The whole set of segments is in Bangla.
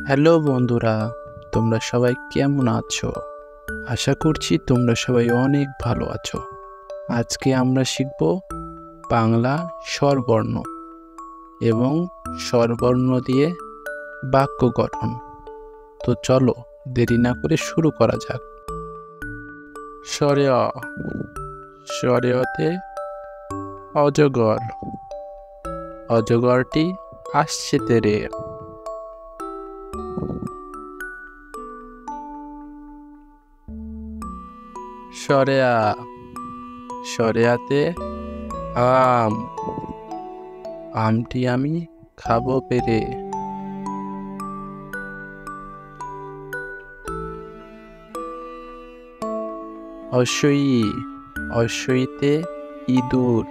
হ্যালো বন্ধুরা, তোমরা সবাই কেমন আছো? আশা করছি তোমরা সবাই অনেক ভালো আছো। আজকে আমরা শিখব বাংলা স্বরবর্ণ এবং স্বরবর্ণ দিয়ে বাক্য গঠন। তো চলো দেরি না করে শুরু করা যাক। স্বরে অ, স্বরে অতে অজগর, অজগরটি আসছে তেরে। স্বরে আ, স্বরে আতে আম, আমটি আমি খাবো পেরে। অশ্বই, অশ্বইতে ইঁদুর,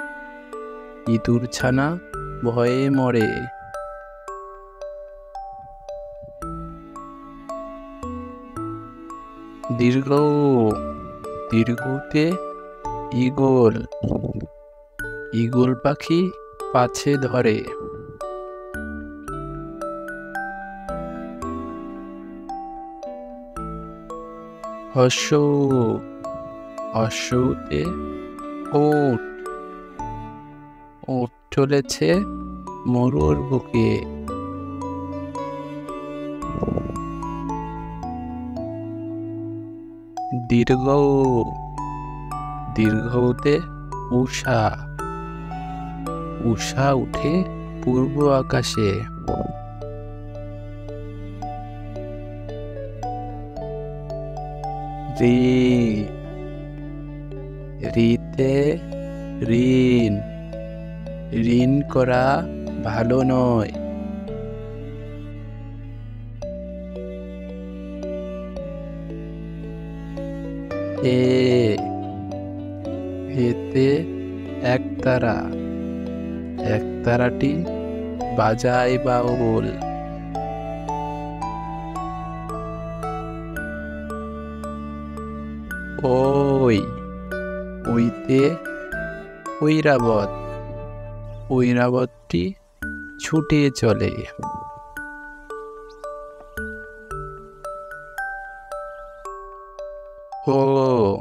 ইঁদুর ছানা ভয়ে মরে। দীর্ঘ, দীর্ঘতে ঈগল, ঈগল পাখি পাছে ধরে। হর্ষ, হর্ষতে ওট, ওট চলেছে মরুর বুকে। দীর্ঘ, দীর্ঘতে উষা, উষা উঠে পূর্ব আকাশে। রি, রিতে ঋণ, ঋণ করা ভালো নয়। এ, এতে একতারা, একতারাটি বাজায় বাউল। ওই, ওইতে ঐরাবত, ঐরাবতটি ছুটে চলে। ও,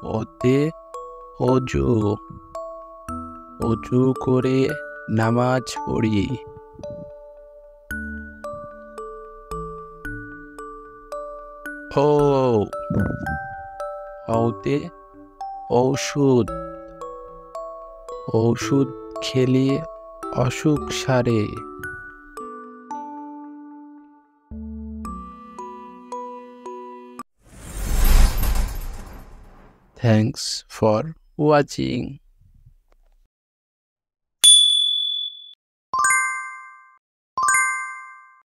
ওতে অজু, অজু করে নামাজ পড়ি। ও, ওতে ঔষধ, ঔষধ খেলে অসুখ সারে। Thanks for watching.